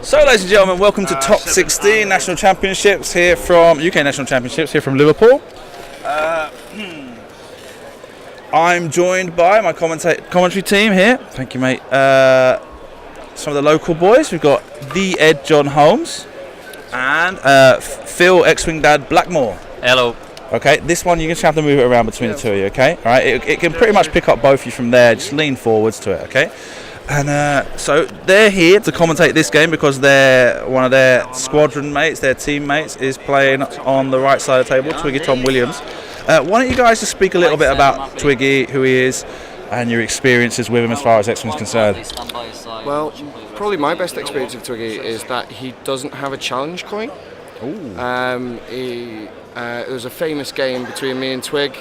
So, ladies and gentlemen, welcome to Top 16 National Championships here from UK National Championships here from Liverpool. I'm joined by my commentary team here. Thank you, mate. Some of the local boys. We've got the Ed John Holmes and Phil X-Wing Dad Blackmore. Hello. Okay, this one you just have to move it around between the two of you. Okay, all right. It can pretty much pick up both of you from there. Just lean forwards to it. Okay. And so they're here to commentate this game because one of their squadron mates, their teammates, is playing on the right side of the table, Twiggy Tom Williams. Why don't you guys just speak a little bit about Twiggy, who he is, and your experiences with him as far as X-Wing's concerned? Well, probably my best experience of Twiggy is that he doesn't have a challenge coin. It was a famous game between me and Twig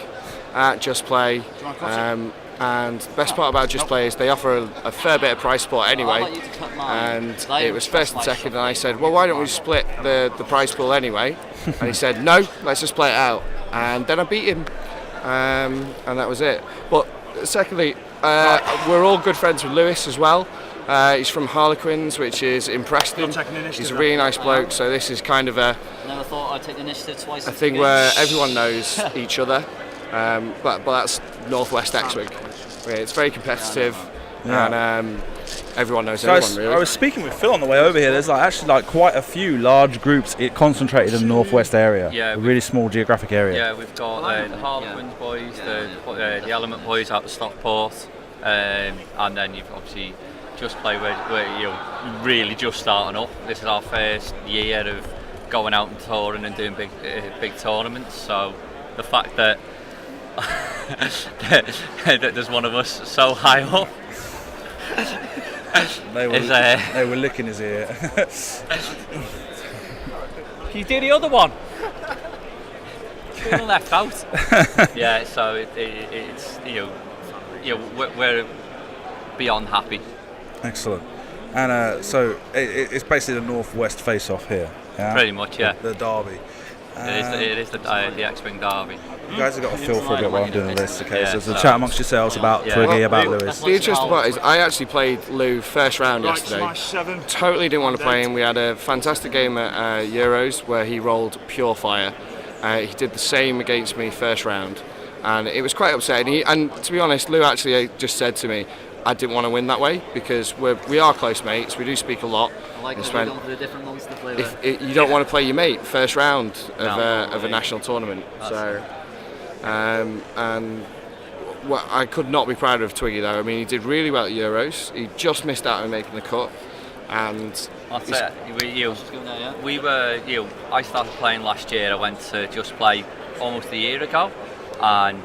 at Just Play. And the best part about Just Play is they offer a fair bit of prize support anyway, and it was first and second, and I said, well, why don't we split the prize pool anyway? And he said, no, let's just play it out. And then I beat him, and that was it. But secondly, we're all good friends with Lewis as well. He's from Harlequins, which is in Preston. He's a really nice bloke, so this is kind of a thing where everyone knows each other. But that's Northwest X-Wing. It's very competitive, and everyone knows everyone, really. I was speaking with Phil on the way over here. There's actually quite a few large groups concentrated in the Northwest area. Yeah, a really small geographic area. Yeah, we've got the Harlequins boys, the Element boys out of Stockport, and then you've obviously Just Play where you're really just starting up. This is our first year of going out and touring and doing big tournaments. So the fact that that there's one of us so high up. They were licking his ear. Can you do the other one? Being left out. Yeah, so it's we're beyond happy. Excellent. And so it's basically the Northwest face-off here. Yeah? Pretty much, yeah. The derby. It is the X-Wing derby. You guys have got a feel for a bit while I'm doing this, okay? So there's a chat amongst yourselves about Twiggy, about Lewis. The interesting part is I actually played Lou first round yesterday. Totally didn't want to play him. We had a fantastic game at Euros where he rolled pure fire. He did the same against me first round, and it was quite upsetting. And to be honest, Lou actually just said to me, I didn't want to win that way because we are close mates. We do speak a lot. You don't want to play your mate first round of a national tournament. So, and I could not be prouder of Twiggy though. I mean, he did really well at Euros. He just missed out on making the cut. And that's it. We were. I started playing last year. I went to Just Play almost a year ago, and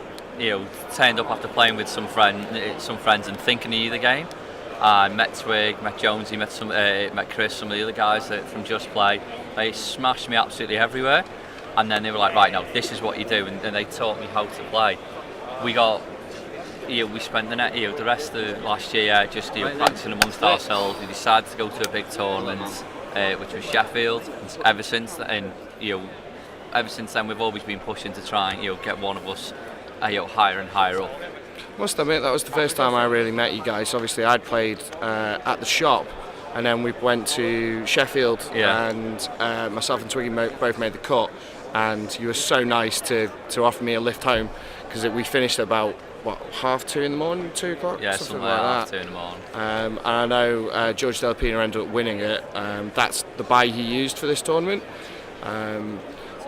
turned up after playing with some friends and thinking of the game. Met Twig, met Jonesy, met Chris, some of the other guys from Just Play. They smashed me absolutely everywhere, and then they were like, right, now this is what you do, and they taught me how to play. We spent the rest of last year just practicing amongst ourselves. We decided to go to a big tournament, which was Sheffield. And ever since then, we've always been pushing to try and get one of us higher and higher up. Must admit that was the first time I really met you guys. Obviously I'd played at the shop, and then we went to Sheffield, and myself and Twiggy both made the cut, and you were so nice to offer me a lift home because we finished at about 2:30 in the morning, 2 o'clock? Yeah, something like that. 2 in the morning. And I know George Delpina ended up winning it. That's the buy he used for this tournament.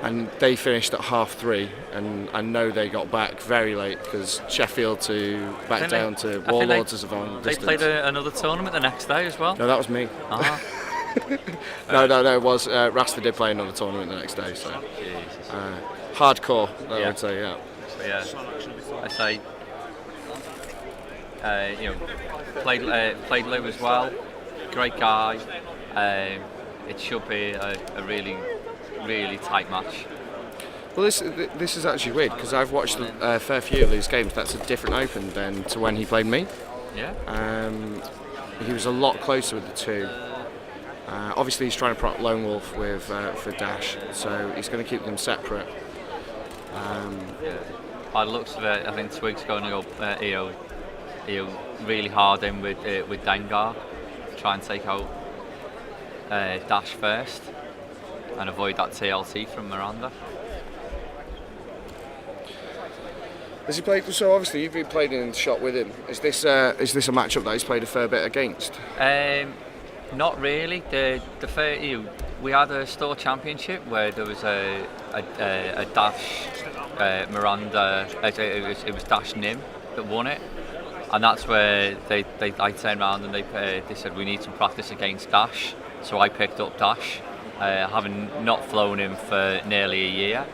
And they finished at 3:30, and I know they got back very late because Sheffield back down to Warlords is a long distance. They played another tournament the next day as well? No, that was me. No, it was Rasta did play another tournament the next day, so hardcore, I would say, yeah. So, yeah, I say, played Lou as well, great guy. It should be a really tight match. Well, this is actually weird because I've watched a fair few of these games. That's a different Open than to when he played me. Yeah. He was a lot closer with the two. Obviously, he's trying to prop Lone Wolf with for Dash, so he's going to keep them separate. By the looks of it, I think Twig's going to go really hard in with Dengar, try and take out dash first and avoid that TLT from Miranda. Has he played? So obviously you've been playing in the shot with him. Is this a matchup that he's played a fair bit against? Not really. We had a store championship where there was a dash Miranda. It was dash Nim that won it, and that's where I turned around and they said we need some practice against dash. So I picked up dash, having not flown him for nearly a year,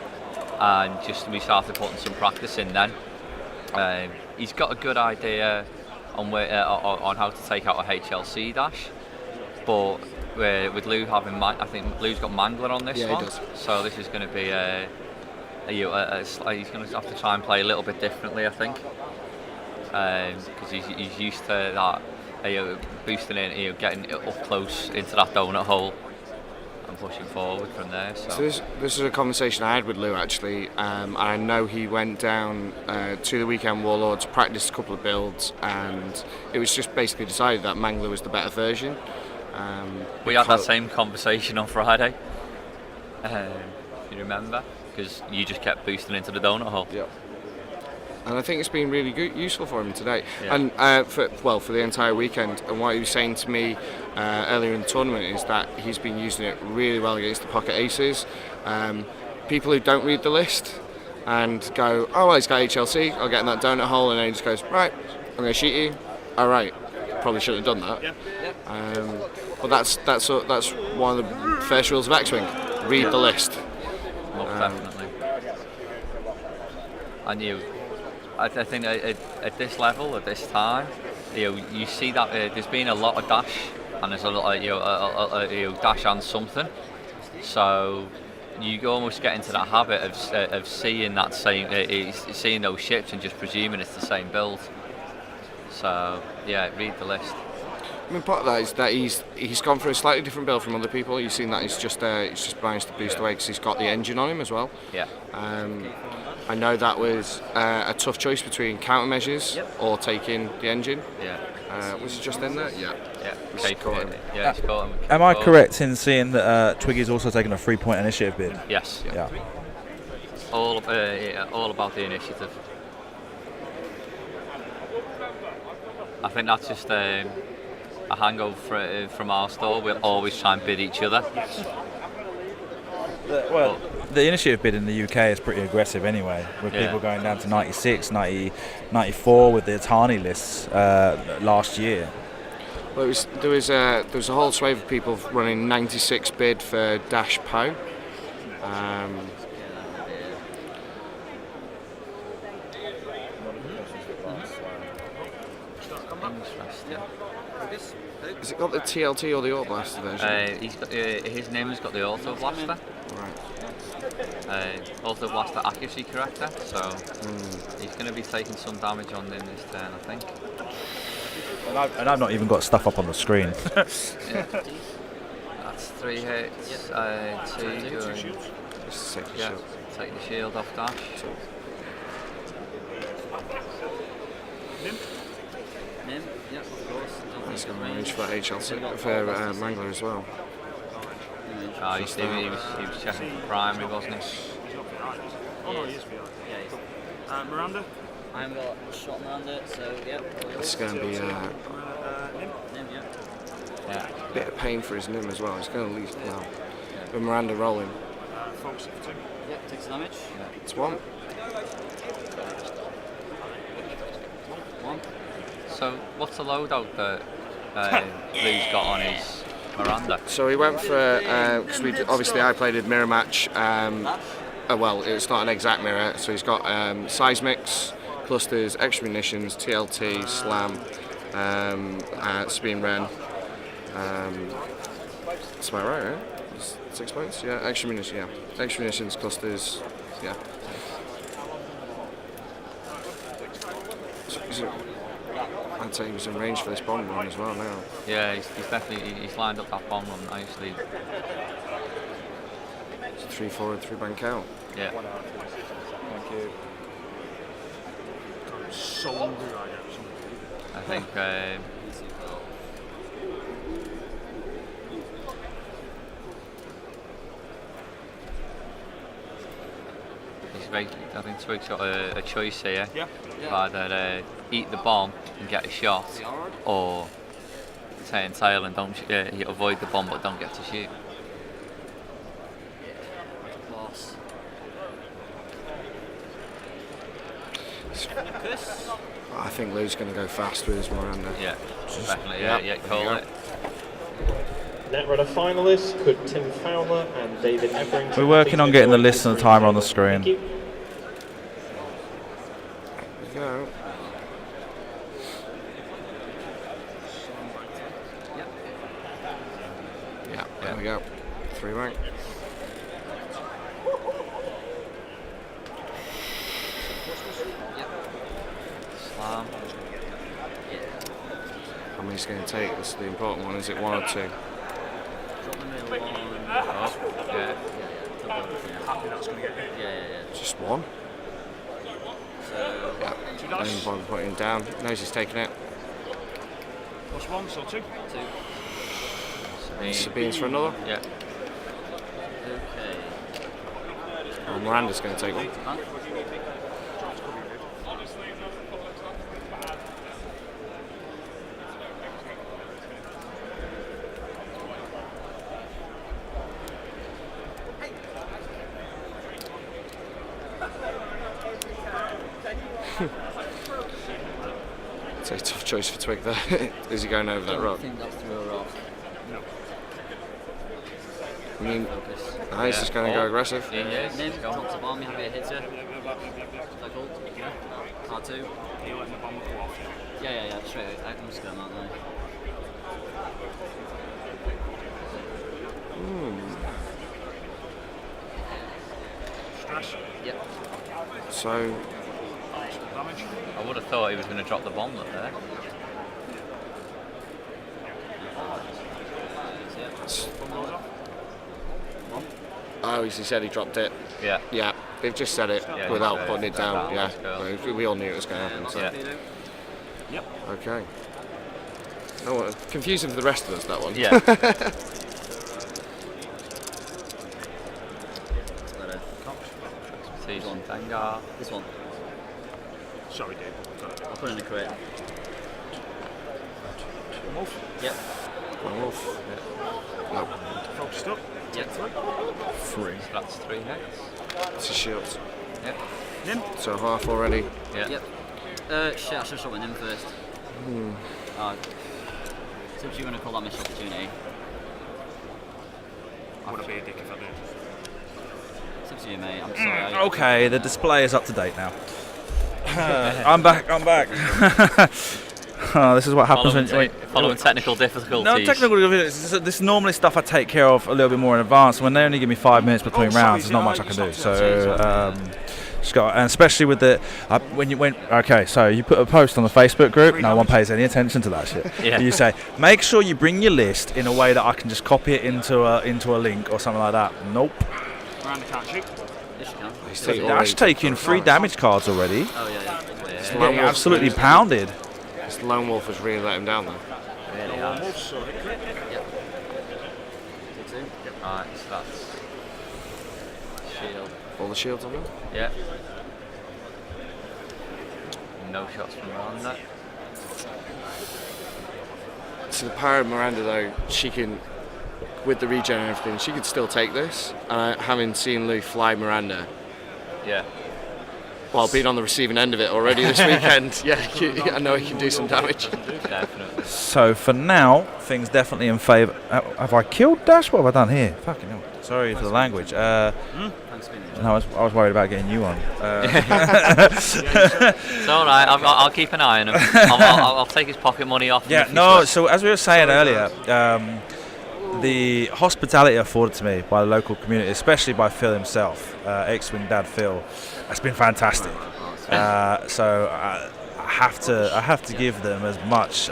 and we started putting some practice in then. He's got a good idea on how to take out a HLC dash, but with Lou I think Lou's got Mangler on this one. Yeah, he does. So this is going to be he's going to have to try and play a little bit differently, I think, because he's used to that boosting in, getting up close into that donut hole and pushing forward from there. So this is a conversation I had with Lou actually. I know he went down to the Weekend Warlords, practiced a couple of builds, and it was just basically decided that Mangler was the better version. We had that same conversation on Friday. You remember? Because you just kept boosting into the donut hole. Yeah. And I think it's been really useful for him today, Yeah. and for the entire weekend. And what he was saying to me earlier in the tournament is that he's been using it really well against the pocket aces. People who don't read the list and go, oh, well, he's got HLC, I'll get in that donut hole, and then he just goes, right, I'm going to shoot you. All right, probably shouldn't have done that. Yeah. But that's one of the first rules of X-Wing. Read the list. Most definitely. And I think at this level, at this time, you see that there's been a lot of dash, and there's a lot of dash and something. So you almost get into that habit of seeing that seeing those ships and just presuming it's the same build. So yeah, read the list. I mean, part of that is that he's gone for a slightly different build from other people. You've seen that he's just managed to boost away because he's got the engine on him as well. Yeah. I know that was a tough choice between countermeasures or taking the engine. Yeah. Was he just in there? Yeah. Yeah. He's caught him. Yeah, he's caught him. Am I correct in seeing that Twiggy's also taken a 3-point initiative bid? Yes. Yeah. All about the initiative. I think that's just a hangover from our store. We'll always try and bid each other. Well, the initiative bid in the UK is pretty aggressive anyway, with people going down to 96, 90, 94 with the Atani lists last year. Well, there was a whole swathe of people running 96 bid for Dash Poe. Has it got the TLT or the Auto Blaster version? His name has got the Auto Blaster. Right. Auto Blaster accuracy corrector, so he's going to be taking some damage on him this turn, I think. And I've not even got stuff up on the screen. That's 3 hits. 2 going. Just take the shield. Take the shield off dash. Nim, yeah, of course. He's going to range for HLC for Mangler as well. He was checking for primary, wasn't he? Oh no, he is VR. Yeah, Miranda? I'm got shot Miranda, so yeah. It's going to be Nim? Yeah. a bit of pain for his Nim as well. He's going to lose now. With Miranda rolling. Focus for 2. Yep, takes damage. It's 1. So what's the loadout that Lou's got on his Miranda? So he went for, because obviously I played a mirror match. Well, it's not an exact mirror. So he's got seismics, clusters, extra munitions, TLT, slam, spin ren. That's about right, right? 6 points? Yeah, extra munitions, yeah. Extra munitions, clusters, yeah. So, I'd say he was in range for this bomb run as well now. Yeah, he's definitely lined up that bomb run nicely. It's a 3 forward, 3 bank out. Yeah. Thank you. I'm so hungry right now. I think I think Twig's got a choice here. Yeah. Either eat the bomb and get a shot, or turn tail and don't avoid the bomb but don't get to shoot. Boss. I think Lou's going to go fast with his Miranda. Yeah, definitely. yeah, Yeah, there call you it. Netrunner finalists could Tim Fowler and David Everington. We're working on getting the list and the timer on the screen. Thank you. There you go. Yeah, there we go. 3 rank. Slam. How many's going to take? This is the important one. Is it 1 or 2? Drop the middle one. Oh, yeah. Happy that's going to get hit. Yeah. Just 1. So, Yeah. Two Don't dice. even bother putting it down. Knows he's taking it. Plus 1, so 2. 2. Sabine's for another. Yeah. Okay. Oh, Miranda's going to take one. Huh? It's a tough choice for Twig there. Is he going over that I rock? think that's through a rock. I mean, Focus. no, he's just going to go aggressive. He is. Nim, Go. drops a bomb, you have a hitter. Tackled. R2. Are you letting the bomb go off? Yeah, straight away. I'm just going, aren't they? Stress. Yep. So, Damage. I would have thought he was going to drop the bomb there. oh, he said he dropped it. Yeah. Yeah, they've just said it Yeah, without yeah, putting it down. yeah, Yeah, yeah. we all knew it was going to happen. So. Yeah. Okay. No, confusing for the rest of us, that one. Yeah. Season Vanguard. This one. Sorry, dude. Got it. I'll put it in the crate. Move. Yep. Wolf. No, Focused up. Yep. 3. So that's 3 hits. It's a shield. Yeah. Nim. So half already. Yeah. Yep. Shit, I should have shot with him first. Since you're going to call that missed opportunity. I would have been a dick if I did. It's up to you, mate. I'm sorry. Okay, the display is up to date now. I'm back. Oh, this is what happens Following technical difficulties. No, technical difficulties. This is normally stuff I take care of a little bit more in advance. When they only give me 5 minutes between rounds, there's not much I can do. So, just got, and especially with the so you put a post on the Facebook group. No one pays any attention to that shit. Yeah. You say, make sure you bring your list in a way that I can just copy it into a link or something like that. Nope. Miranda can't shoot. Yes, you can. He's So taking Dash taking 3 damage cards already. Oh, yeah. Lone Getting Wolf- absolutely pounded. This Lone Wolf has really let him down, though. Really No has. moves, so hit crit. Take 2. Right, so that's shield. All the shields on him. Yeah. No shots from Miranda. So the power of Miranda, though, she can, with the regen and everything, she could still take this. Having seen Lou fly Miranda, Yeah. while being on the receiving end of it already this weekend, I know he can do some damage. Definitely. So for now, things definitely in favour. Have I killed Dash? What have I done here? Fucking hell. Sorry for the language. Thanks for being there. No, I was worried about getting you on. It's all right. I'll keep an eye on him. I'll take his pocket money off. Yeah, no. So as we were saying earlier, the hospitality afforded to me by the local community, especially by Phil himself, ex-wing dad Phil, has been fantastic. So I have to give them as much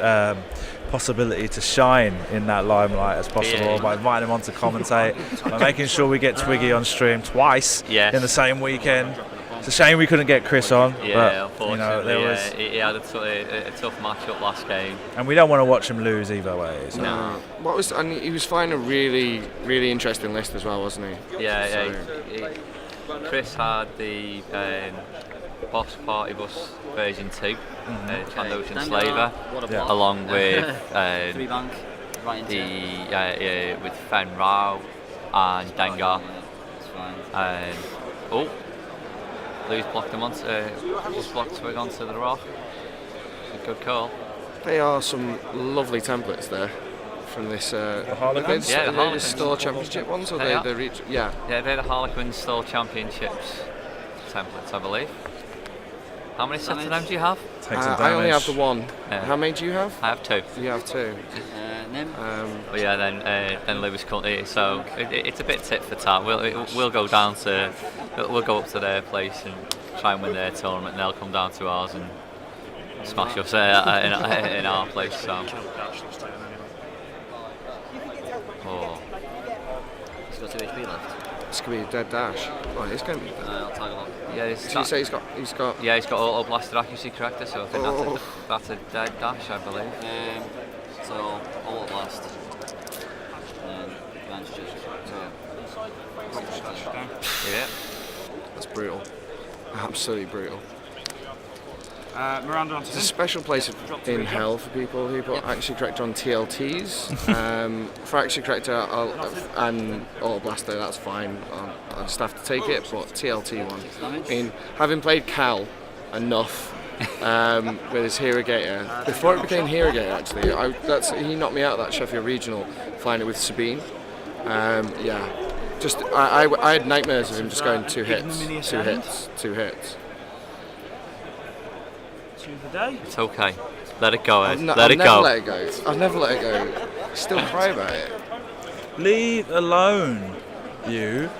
possibility to shine in that limelight as possible Yeah. by inviting them on to commentate, by making sure we get Twiggy on stream twice Yes. in the same weekend. It's a shame we couldn't get Chris on, Yeah, but unfortunately, there was, he had a tough matchup last game. and we don't want to watch him lose either way. So. No. What was? And he was flying a really, really interesting list as well, wasn't he? Yeah, So- Chris had the Boss Party Bus version 2, Trandoshan Slaver, along with with Fen Rao and Dengar. Lou's blocked him onto, just blocked Twig onto the rock. It's a good call. They are some lovely templates there from this. Harlequins? Yeah, the the Harlequins. Store Championship ones, or They are. they reach? Yeah. Yeah, they're the Harlequins Store Championships templates, I believe. How many sets of them do you have? Takes some I only have damage. the one. Yeah. How many do you have? I have 2. You have 2. But yeah, then Lewis currently, so it's a bit tit for tat. We'll go down to, we'll go up to their place and try and win their tournament, and they'll come down to ours and smash us in our place. So. Oh. He's got 2 HP left. It's gonna be a dead dash. Oh, it's gonna be. I'll tag along. Yeah, Did you say he's got? Yeah, he's got auto blaster accuracy corrector, so I think that's a dead dash, I believe. So all blast. And advance just. Yeah. That's brutal. Absolutely brutal. Miranda onto It's a special place in hell for people who put accuracy corrector on TLTs. For accuracy corrector and auto blaster, that's fine. I just have to take it. But TLT one. I mean, having played Cal enough with his Herogator, before it became Herogator, actually, he knocked me out of that Sheffield Regional, flying it with Sabine. Just I had nightmares of him just going 2 hits. the day. It's okay. Let it go, Ed. I've Let it never go. let it go. I've never let it go. Still cry about it. Leave alone, you.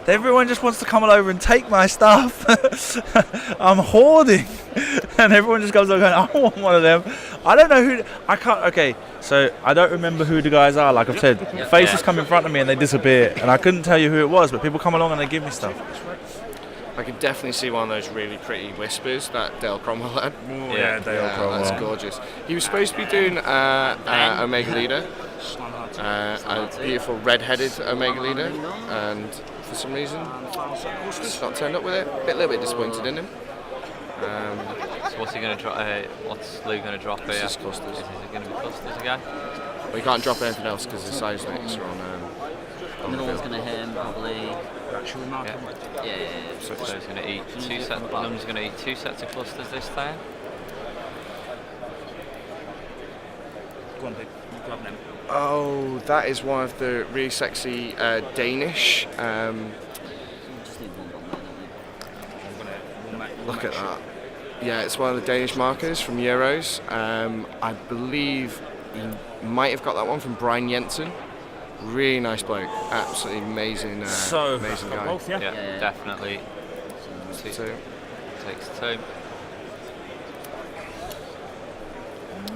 Everyone just wants to come all over and take my stuff. I'm hoarding. And everyone just goes over going, I want one of them. I don't know who, I can't, okay, so I don't remember who the guys are, like I've said. Faces come in front of me and they disappear. And I couldn't tell you who it was, but people come along and they give me stuff. I could definitely see one of those really pretty whispers that Dale Cromwell had. Oh, yeah, Dale Cromwell. That's gorgeous. He was supposed to be doing Omega Leader, a beautiful red-headed Omega Leader, and for some reason, it's not turned up with it. A little bit disappointed in him. So what's he going to drop? What's Lou going to drop here? Just clusters. Is it going to be clusters again? Well, you can't drop anything else because the size mates are on the Middle one's field. going to hit him probably. Yeah. So he's going to eat 2 sets. Lum's going to eat 2 sets of clusters this time. Go on, Pete. Grab them. Oh, that is one of the really sexy Danish. Just need one bomb there, don't we? Look at that. Yeah, it's one of the Danish markers from Euros. I believe he might have got that one from Brian Jensen. Really nice bloke. Absolutely amazing, amazing guy. Both, yeah? Yeah, definitely. So, Takes 2.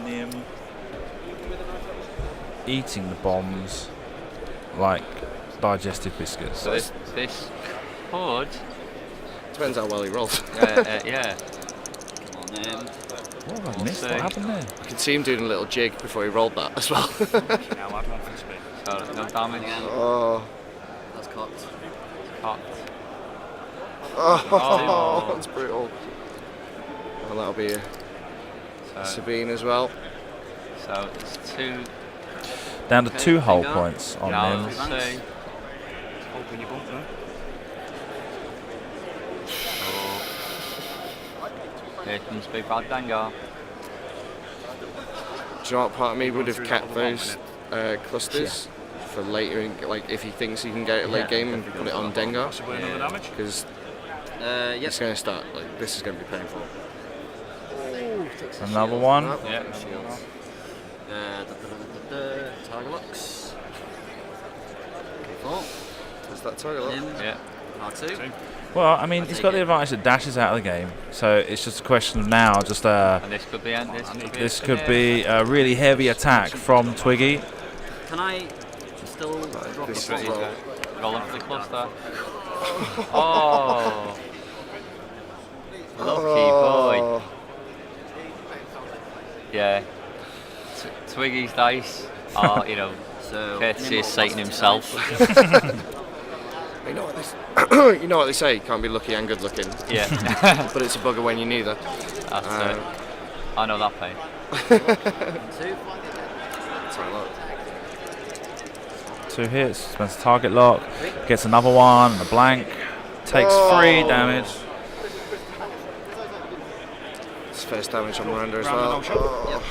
Nim. Eating the bombs like digestive biscuits. So this could. depends how well he rolls. Yeah. Come on, What have I missed? see. What happened there? I could see him doing a little jig before he rolled that as well. Now I'd want for speed. So no damage. Oh, That's cocked. Cocked. oh, that's brutal. Well, that'll be a So, Sabine as well. so it's 2. Down to Okay, 2 hull finger. points on Now Nim. let's see. Open your bump there. Here comes Big Bad Dengar. Do you know what part of me would have kept those clusters for later, like if he thinks he can get it a late game and put it on Dengar, Possibly another damage. because Yep. it's going to start, like this is going to be painful. Another one. Yeah. Shields. Tiger locks. Four. Is that target lock? Nim. Yeah. R2. Well, I mean, he's got the advantage that Dash is out of the game, so it's just a question of now. Just And this could be end. this could be a really heavy attack from Twiggy. Can I still drop This it? is well. Rolling for the cluster. Oh. Lucky boy. Yeah. Twiggy's dice You know, So, courtesy of Satan himself. You know what you know what they say, you can't be lucky and good looking. Yeah, But it's a bugger when you're neither. that's it. I know that pain. 2. Let's have a look. 2 hits, spends a target lock, gets another one, and a blank, takes 3 damage. It's first damage on Miranda as well. Oh.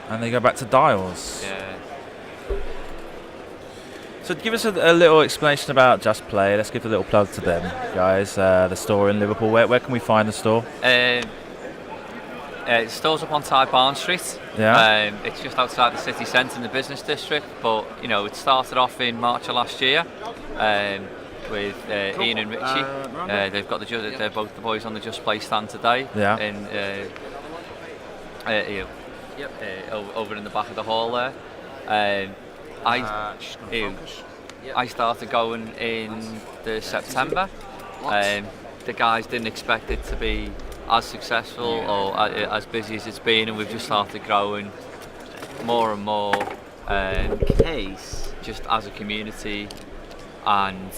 And they go back to Dials. Yeah. So give us a little explanation about Just Play. Let's give a little plug to them, guys. The store in Liverpool. Where can we find the store? It stores up on Ty Barn Street. Yeah. It's just outside the city centre in the business district. But you know, it started off in March of last year with Ian and Richie. They've got they're both the boys on the Just Play stand today. Yeah. Over in the back of the hall there. I started going in the September. The guys didn't expect it to be as successful or as busy as it's been, and we've just started growing more and more just as a community, and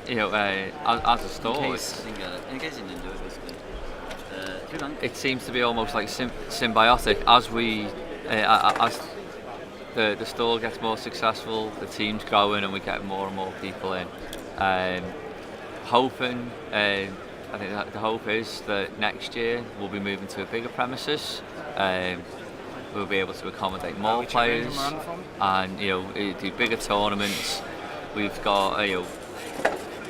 you know, as a store. In case you didn't do it, basically. It seems to be almost like symbiotic as as the store gets more successful, the team's growing, and we get more and more people in. Hoping, I think that the hope is that next year we'll be moving to a bigger premises. We'll be able to accommodate more players, and you know, do bigger tournaments. We've got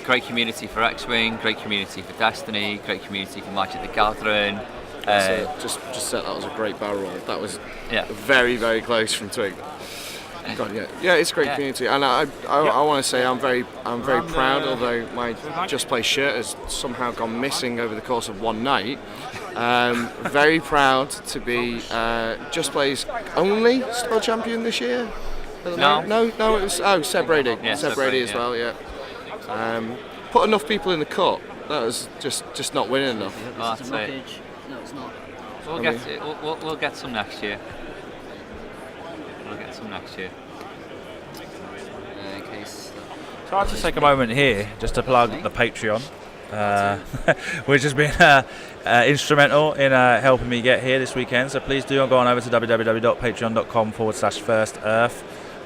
great community for X-Wing, great community for Destiny, great community for Magic the Gathering. Just said that was a great barrel roll. That was Yeah. very, very close from Twig. God, yeah, it's a great community, and I want to say I'm very proud. Although my Just Play shirt has somehow gone missing over the course of one night. Very proud to be Just Play's only store champion this year. No, it was Seb Brady. Yeah, Seb Brady as well. Yeah. Put enough people in the cut. That was just not winning enough. Well, that's it. No, it's not. We'll get some next year. We'll get some next year. In case. So I'll just take a moment here just to plug the Patreon, which has been instrumental in helping me get here this weekend. So please do go on over to www.patreon.com/firstearth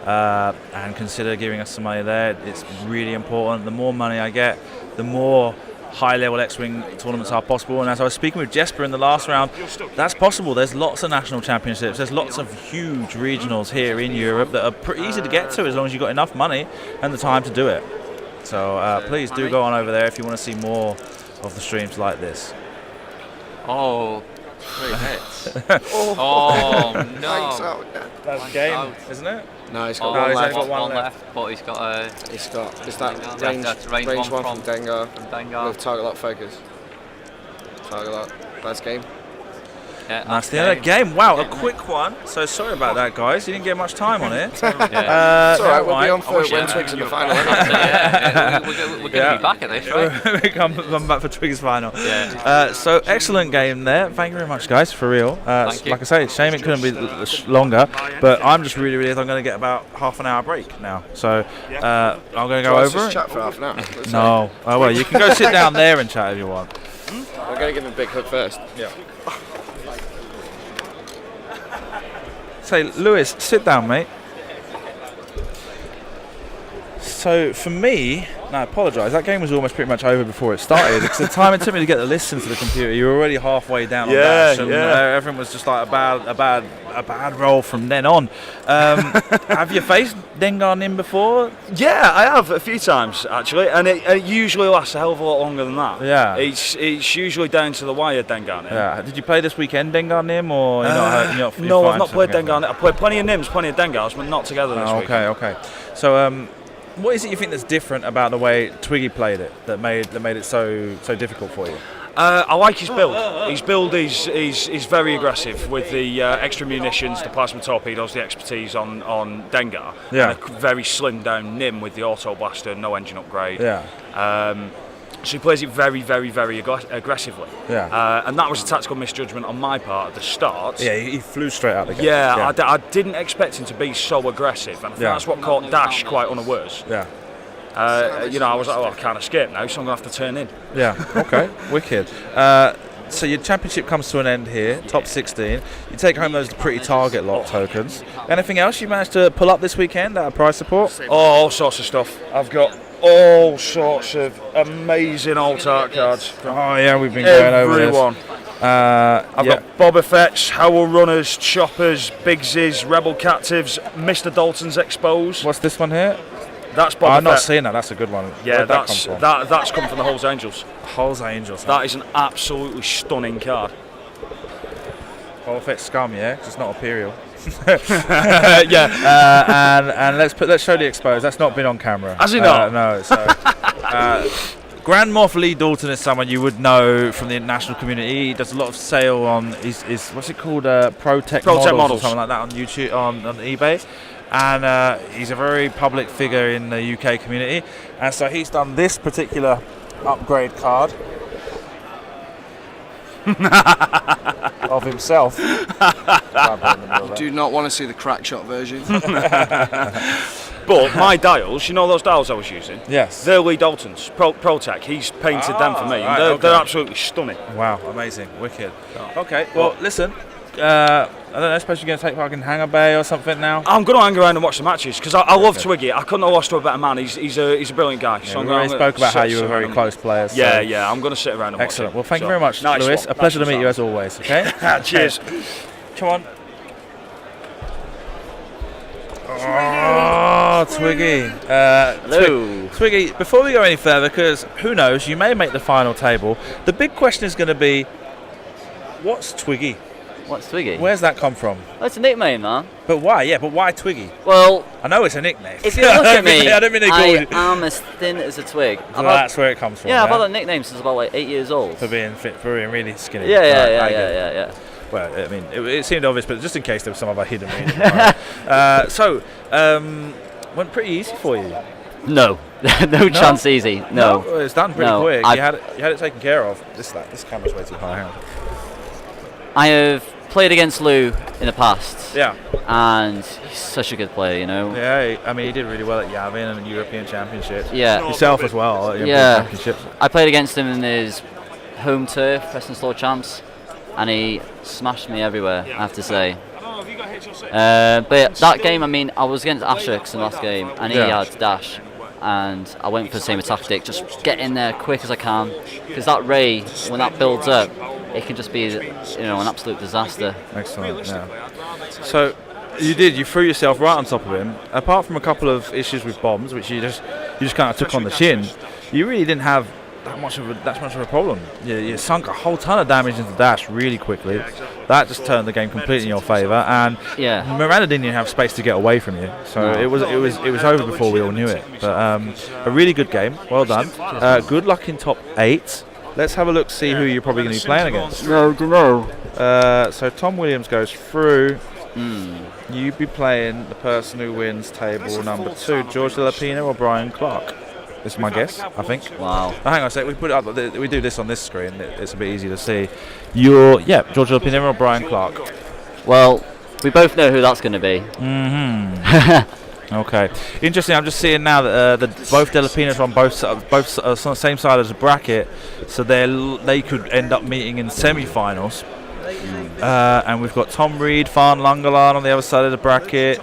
and consider giving us some money there. It's really important. The more money I get, the more high-level X-Wing tournaments are possible. And as I was speaking with Jesper in the last round, that's possible. There's lots of national championships. There's lots of huge regionals here in Europe that are pretty easy to get to as long as you've got enough money and the time to do it. So please do go on over there if you want to see more of the streams like this. Oh, 3 hits. Oh no. That's game, isn't it? No, he's Oh, got he's one only left. got one left. but he's got Is that that's range range one one from Dengar Dengar. with target lock focus. Target lock. That's game. Yeah, That's the end of the game. Wow, a quick one. So sorry about that, guys. You didn't get much time on it. It's alright, we'll be on for wish when you- Twig's in the final. We're going to be back at this, right? we come back for Twig's final. Yeah. So excellent game there. Thank you very much, guys, for real. Thank you. Like I say, shame it couldn't be longer, but I'm just really I'm going to get about half an hour break now. So I'm going to go Let's over just it. chat for half an hour. Let's No. Oh well, you can go sit down there and chat if you want. We're going to give him a big hug first. Yeah. Say, Lewis, sit down, mate. So for me, no, I apologise. That game was almost pretty much over before it started because the time it took me to get the list into the computer, you were already halfway down on that, and everything was just like a bad roll from then on. Have you faced Dengar Nim before? Yeah, I have a few times actually, and it usually lasts a hell of a lot longer than that. Yeah. It's usually down to the wire, Dengar Nim. Yeah. Did you play this weekend Dengar Nim or No, I've not played Dengar Nim. I've played plenty of Nims, plenty of Dengars, but not together this week. Okay. So what is it you think that's different about the way Twiggy played it that made it so difficult for you? I like his build. His build is very aggressive with the extra munitions, the plasma torpedoes, the expertise on Dengar, Yeah. and a very slimmed down Nim with the auto blaster, no engine upgrade. Yeah. So he plays it very, very, very aggressively. Yeah. And that was a tactical misjudgment on my part at the start. Yeah, he flew straight out the gate. Yeah, I didn't expect him to be so aggressive, and I think that's what caught Dash quite unawares. Yeah. I was like, I can't escape now, so I'm going to have to turn in. Yeah, okay, wicked. So your championship comes to an end here, top 16. You take home those pretty target lock tokens. Anything else you managed to pull up this weekend out of prize support? Oh, all sorts of stuff. I've got all sorts of amazing alt art cards. Oh yeah, we've been going over this. Everyone. I've got Boba Fett's, Howl Runners, Choppers, Biggs's, Rebel Captives, Mr. Dalton's Expose. What's this one here? That's Boba Fett. I've not seen that. That's a good one. Yeah, Where'd that come from? That's come from the Hulls Angels. Hulls Angels. That is an absolutely stunning card. Boba Fett scum, yeah, 'cause it's not Imperial. Yeah. And let's show the Expose. That's not been on camera. Has it not? No. So, Grand Moff Lee Dalton is someone you would know from the international community. He does a lot of sale on his what's it called, Pro-Tech models or something like that on YouTube, on eBay. And he's a very public figure in the UK community, and so he's done this particular upgrade card of himself. You do not want to see the crack shot version. But my dials, you know those dials I was using? Yes. They're Lee Dalton's, Pro-Tech. He's painted them for me, and right, they're absolutely stunning. Wow, amazing, wicked. Okay, well, listen, I don't know, I suppose you're going to take part in Hangar Bay or something now? I'm going to hang around and watch the matches, because I love Twiggy. I couldn't have lost to a better man. He's a brilliant guy. Yeah, so we already spoke about how you were very close players. Yeah, I'm going to sit around and excellent. watch it. Well, thank you very much, nice Lewis. one. A pleasure to meet you as always, okay? Cheers. Come on. Oh, Twiggy. Hello. Twiggy, before we go any further, because who knows, you may make the final table, the big question is going to be, what's Twiggy? What's Twiggy? Where's that come from? Oh, it's a nickname, man. But why? Yeah, but why Twiggy? Well, I know it's a nickname. if you look at me, I don't mean they call I you. am as thin as a twig. So that's where it comes from. Yeah, I've had that nickname since about like 8 years old. For being fit, for being really skinny. Yeah. Well, I mean, it seemed obvious, but just in case there was some other hidden meaning. Went pretty easy for you. No, no chance easy. No. It's done pretty No, quick. You had it taken care of. This camera's way too high. Hang on. I have played against Lou in the past. Yeah. And he's such a good player, you know. Yeah, I mean, he did really well at Yavin and the European Championship. Yeah. Yourself as well. At Yeah. Championships. I played against him in his home turf, Preston Store Champs, and he smashed me everywhere, I have to say. But that game, I mean, I was against Ashrix in the last game, and he had dash, and I went for the same tactic, just get in there quick as I can, because that ray, when that builds up, it can just be, an absolute disaster. Excellent. Yeah. So you threw yourself right on top of him. Apart from a couple of issues with bombs, which you just kind of took on the chin, you really didn't have that much of a problem. You sunk a whole ton of damage into dash really quickly. That just turned the game completely in your favour, and Miranda didn't even have space to get away from you. So it was over before we all knew it. But a really good game. Well done. Good luck in top 8. Let's have a look, see who you're probably going to be playing against. No. So Tom Williams goes through. You'd be playing the person who wins table number 2, George De La Pina or Brian Clark. This is my guess, I think. Wow. Oh, hang on a sec. We put it up. We do this on this screen. It's a bit easy to see. George De La Pina or Brian Clark. Well, we both know who that's going to be. Okay. Interesting. I'm just seeing now that both De La Pinas are on both on the same side as the bracket, so they could end up meeting in semi-finals. And we've got Tom Reed, Farn Lungalan on the other side of the bracket.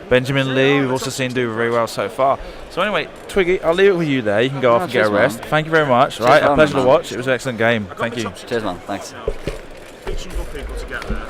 Benjamin Lee, we've also seen do very well so far. So anyway, Twiggy, I'll leave it with you there. You can go off and get a rest. Man. Thank you very much. Cheers, right, a pleasure man. to watch. It was an excellent game. Thank you. Cheers, man. Thanks. Some good people to get there.